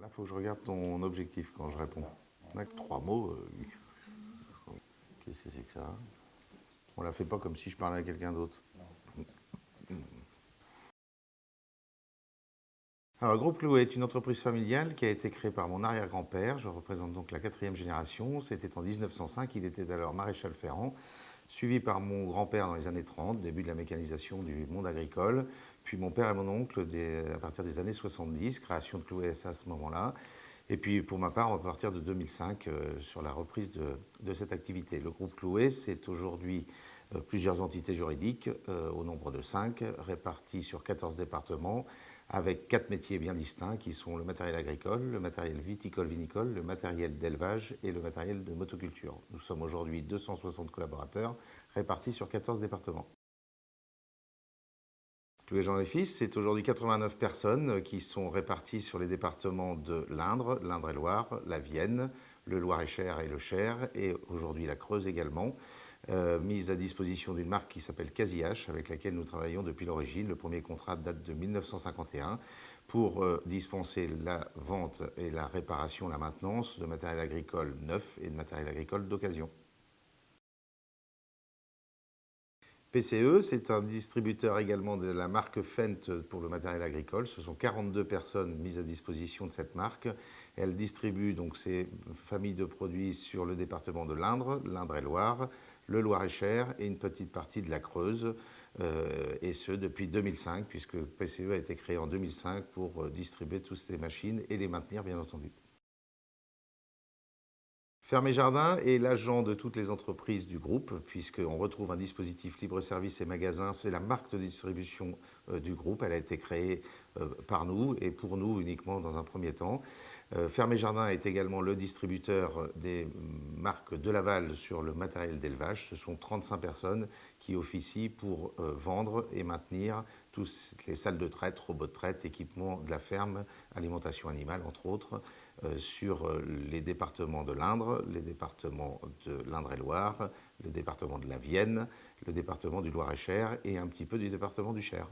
Là, il faut que je regarde ton objectif quand je réponds. Avec 3 mots, qu'est-ce que c'est que ça? On la fait pas comme si je parlais à quelqu'un d'autre. Alors, le groupe Clouet est une entreprise familiale qui a été créée par mon arrière-grand-père. Je représente donc la 4e génération. C'était en 1905. Il était alors maréchal ferrant, suivi par mon grand-père dans les années 30, début de la mécanisation du monde agricole. Puis mon père et mon oncle à partir des années 70, création de Clouet SA à ce moment-là. Et puis pour ma part, on va partir de 2005 sur la reprise de cette activité. Le groupe Clouet, c'est aujourd'hui plusieurs entités juridiques, au nombre de 5, réparties sur 14 départements, avec 4 métiers bien distincts qui sont le matériel agricole, le matériel viticole-vinicole, le matériel d'élevage et le matériel de motoculture. Nous sommes aujourd'hui 260 collaborateurs répartis sur 14 départements. Clouet Jean et Fils, c'est aujourd'hui 89 personnes qui sont réparties sur les départements de l'Indre, l'Indre-et-Loire, la Vienne, le Loir-et-Cher et le Cher, et aujourd'hui la Creuse également, mise à disposition d'une marque qui s'appelle Casillache, avec laquelle nous travaillons depuis l'origine. Le premier contrat date de 1951 pour dispenser la vente et la réparation, la maintenance de matériel agricole neuf et de matériel agricole d'occasion. PCE, c'est un distributeur également de la marque Fendt pour le matériel agricole. Ce sont 42 personnes mises à disposition de cette marque. Elle distribue donc ces familles de produits sur le département de l'Indre, l'Indre-et-Loire, le Loir-et-Cher et une petite partie de la Creuse, et ce depuis 2005, puisque PCE a été créé en 2005 pour distribuer toutes ces machines et les maintenir, bien entendu. Fermé Jardin est l'agent de toutes les entreprises du groupe, puisqu'on retrouve un dispositif libre-service et magasin. C'est la marque de distribution du groupe. Elle a été créée par nous et pour nous uniquement dans un premier temps. Fermé Jardin est également le distributeur des marques de Laval sur le matériel d'élevage. Ce sont 35 personnes qui officient pour vendre et maintenir toutes les salles de traite, robots de traite, équipements de la ferme, alimentation animale entre autres, sur les départements de l'Indre, les départements de l'Indre-et-Loire, le département de la Vienne, le département du Loir-et-Cher et un petit peu du département du Cher.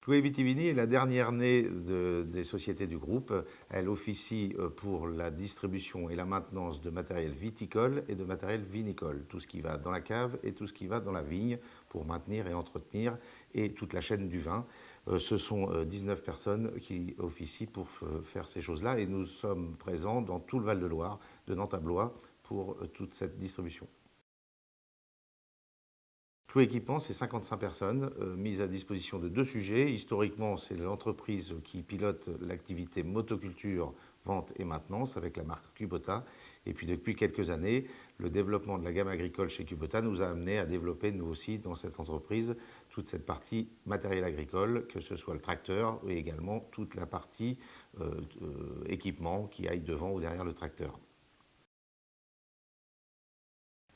Clouet Vitivini est la dernière née des sociétés du groupe. Elle officie pour la distribution et la maintenance de matériel viticole et de matériel vinicole. Tout ce qui va dans la cave et tout ce qui va dans la vigne pour maintenir et entretenir et toute la chaîne du vin. Ce sont 19 personnes qui officient pour faire ces choses-là et nous sommes présents dans tout le Val-de-Loire, de Nantes à Blois, pour toute cette distribution. Clouet Équipement, c'est 55 personnes mises à disposition de 2 sujets. Historiquement, c'est l'entreprise qui pilote l'activité motoculture, vente et maintenance avec la marque Kubota. Et puis depuis quelques années, le développement de la gamme agricole chez Kubota nous a amené à développer nous aussi dans cette entreprise toute cette partie matériel agricole, que ce soit le tracteur et également toute la partie équipement qui aille devant ou derrière le tracteur.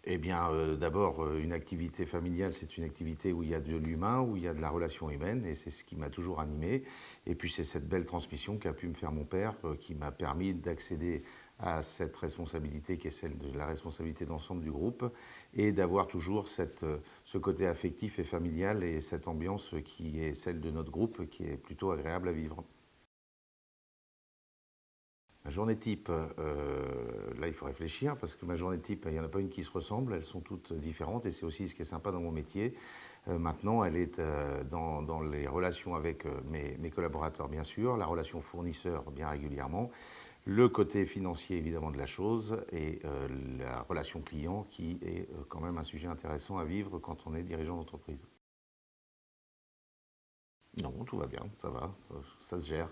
Eh bien, d'abord, une activité familiale, c'est une activité où il y a de l'humain, où il y a de la relation humaine, et c'est ce qui m'a toujours animé. Et puis, c'est cette belle transmission qu'a pu me faire mon père, qui m'a permis d'accéder à cette responsabilité qui est celle de la responsabilité d'ensemble du groupe, et d'avoir toujours ce côté affectif et familial, et cette ambiance qui est celle de notre groupe, qui est plutôt agréable à vivre. Ma journée type, là il faut réfléchir parce que ma journée type, il n'y en a pas une qui se ressemble, elles sont toutes différentes et c'est aussi ce qui est sympa dans mon métier. Maintenant, elle est dans les relations avec mes collaborateurs bien sûr, la relation fournisseur bien régulièrement, le côté financier évidemment de la chose et la relation client qui est quand même un sujet intéressant à vivre quand on est dirigeant d'entreprise. Non, tout va bien, ça va, ça se gère.